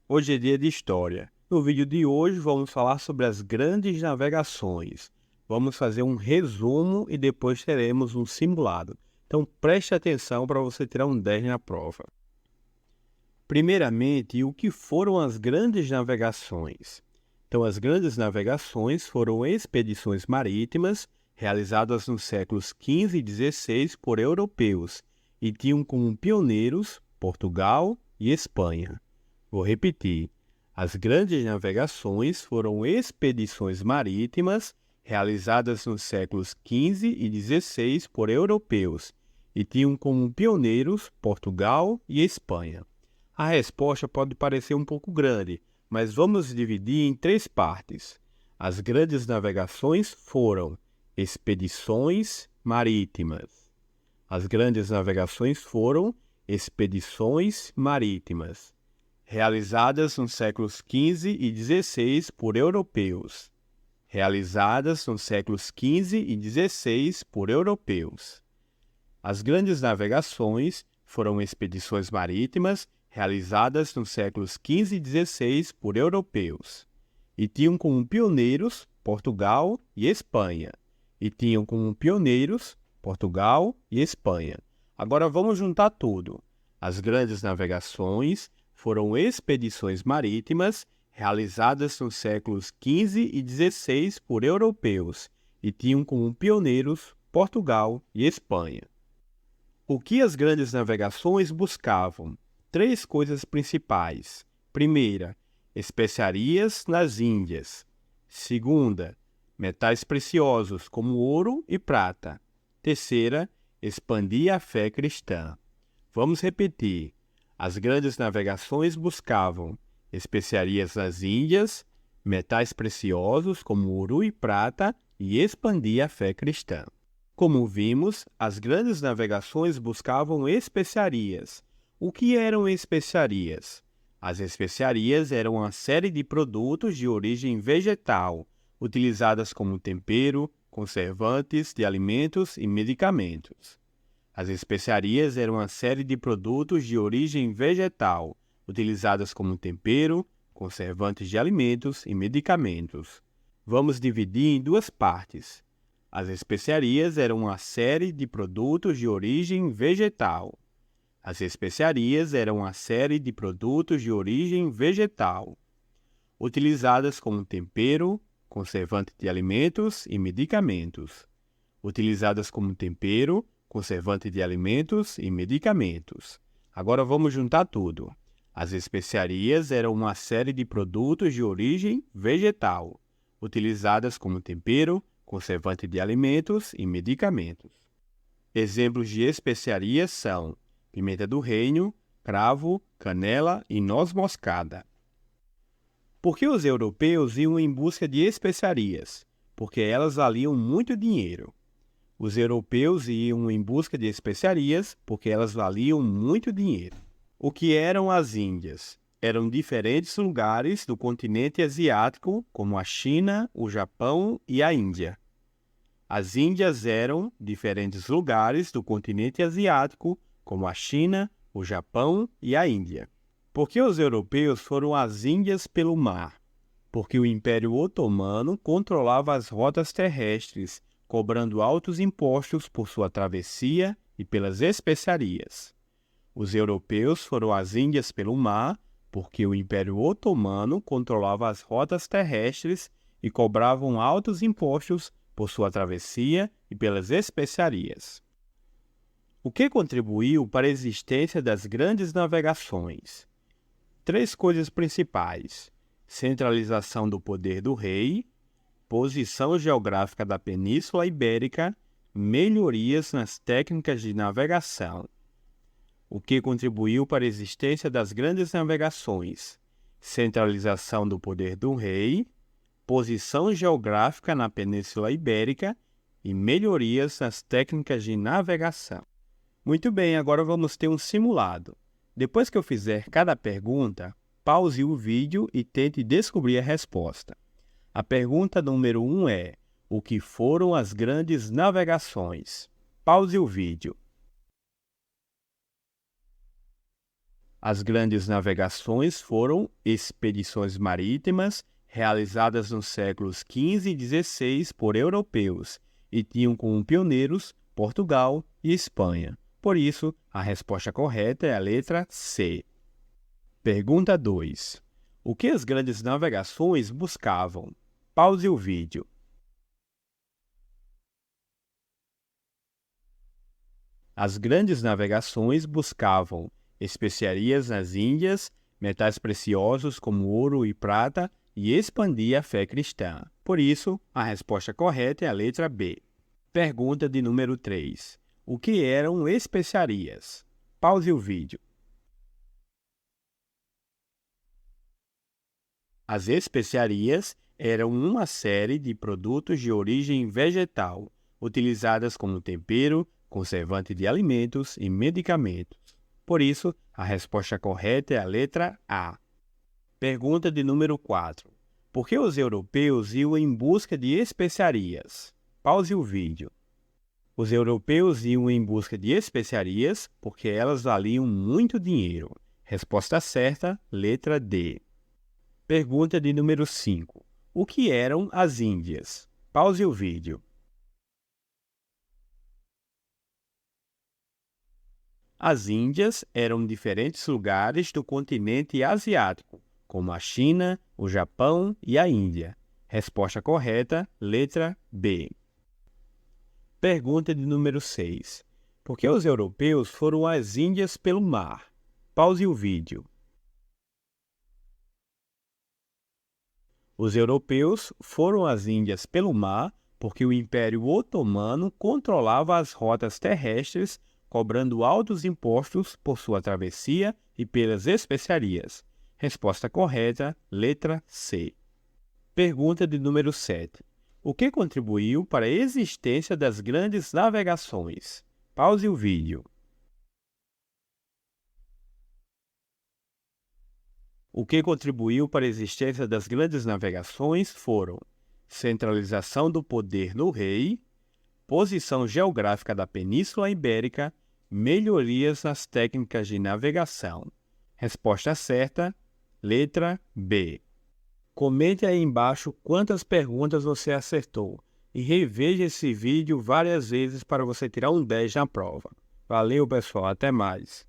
Hoje é dia de história. No vídeo de hoje vamos falar sobre as grandes navegações. Vamos fazer um resumo e depois teremos um simulado. Então preste atenção para você tirar um 10 na prova. Primeiramente, o que foram as grandes navegações? Então, as grandes navegações foram expedições marítimas realizadas nos séculos XV e XVI por europeus e tinham como pioneiros Portugal e Espanha. Vou repetir. As grandes navegações foram expedições marítimas realizadas nos séculos XV e XVI por europeus e tinham como pioneiros Portugal e Espanha. A resposta pode parecer um pouco grande, mas vamos dividir em três partes. As grandes navegações foram expedições marítimas. As grandes navegações foram expedições marítimas, realizadas nos séculos XV e XVI por europeus. Realizadas nos séculos XV e XVI por europeus. As grandes navegações foram expedições marítimas realizadas nos séculos XV e XVI por europeus, e tinham como pioneiros Portugal e Espanha. Agora vamos juntar tudo. As grandes navegações foram expedições marítimas realizadas nos séculos XV e XVI por europeus, e tinham como pioneiros Portugal e Espanha. O que as grandes navegações buscavam? Três coisas principais. Primeira, especiarias nas Índias. Segunda, metais preciosos como ouro e prata. Terceira, expandir a fé cristã. Vamos repetir. As grandes navegações buscavam especiarias nas Índias, metais preciosos como ouro e prata e expandir a fé cristã. Como vimos, as grandes navegações buscavam especiarias. O que eram especiarias? As especiarias eram uma série de produtos de origem vegetal, utilizadas como tempero, conservantes de alimentos e medicamentos. As especiarias eram uma série de produtos de origem vegetal, utilizadas como tempero, conservantes de alimentos e medicamentos. Vamos dividir em duas partes. As especiarias eram uma série de produtos de origem vegetal. As especiarias eram uma série de produtos de origem vegetal, utilizadas como tempero, conservante de alimentos e medicamentos. Utilizadas como tempero, conservante de alimentos e medicamentos. Agora vamos juntar tudo. As especiarias eram uma série de produtos de origem vegetal, utilizadas como tempero, conservante de alimentos e medicamentos. Exemplos de especiarias são pimenta do reino, cravo, canela e noz moscada. Por que os europeus iam em busca de especiarias? Porque elas valiam muito dinheiro. Os europeus iam em busca de especiarias porque elas valiam muito dinheiro. O que eram as Índias? Eram diferentes lugares do continente asiático, como a China, o Japão e a Índia. As Índias eram diferentes lugares do continente asiático, como a China, o Japão e a Índia. Por que os europeus foram às Índias pelo mar? Porque o Império Otomano controlava as rotas terrestres, cobrando altos impostos por sua travessia e pelas especiarias. Os europeus foram às Índias pelo mar porque o Império Otomano controlava as rotas terrestres e cobravam altos impostos por sua travessia e pelas especiarias. O que contribuiu para a existência das grandes navegações? Três coisas principais: centralização do poder do rei, posição geográfica da Península Ibérica, melhorias nas técnicas de navegação. O que contribuiu para a existência das grandes navegações? Centralização do poder do rei, posição geográfica na Península Ibérica e melhorias nas técnicas de navegação. Muito bem, agora vamos ter um simulado. Depois que eu fizer cada pergunta, pause o vídeo e tente descobrir a resposta. A pergunta número 1 é: o que foram as grandes navegações? Pause o vídeo. As grandes navegações foram expedições marítimas realizadas nos séculos XV e XVI por europeus e tinham como pioneiros Portugal e Espanha. Por isso, a resposta correta é a letra C. Pergunta 2. O que as grandes navegações buscavam? Pause o vídeo. As grandes navegações buscavam especiarias nas Índias, metais preciosos como ouro e prata e expandir a fé cristã. Por isso, a resposta correta é a letra B. Pergunta de número 3. O que eram especiarias? Pause o vídeo. As especiarias eram uma série de produtos de origem vegetal, utilizadas como tempero, conservante de alimentos e medicamentos. Por isso, a resposta correta é a letra A. Pergunta de número 4. Por que os europeus iam em busca de especiarias? Pause o vídeo. Os europeus iam em busca de especiarias porque elas valiam muito dinheiro. Resposta certa, letra D. Pergunta de número 5. O que eram as Índias? Pause o vídeo. As Índias eram diferentes lugares do continente asiático, como a China, o Japão e a Índia. Resposta correta, letra B. Pergunta de número 6. Por que os europeus foram às Índias pelo mar? Pause o vídeo. Os europeus foram às Índias pelo mar porque o Império Otomano controlava as rotas terrestres, cobrando altos impostos por sua travessia e pelas especiarias. Resposta correta, letra C. Pergunta de número 7. O que contribuiu para a existência das grandes navegações? Pause o vídeo. O que contribuiu para a existência das grandes navegações foram centralização do poder no rei, posição geográfica da Península Ibérica, melhorias nas técnicas de navegação. Resposta certa, letra B. Comente aí embaixo quantas perguntas você acertou e reveja esse vídeo várias vezes para você tirar um 10 na prova. Valeu, pessoal, até mais!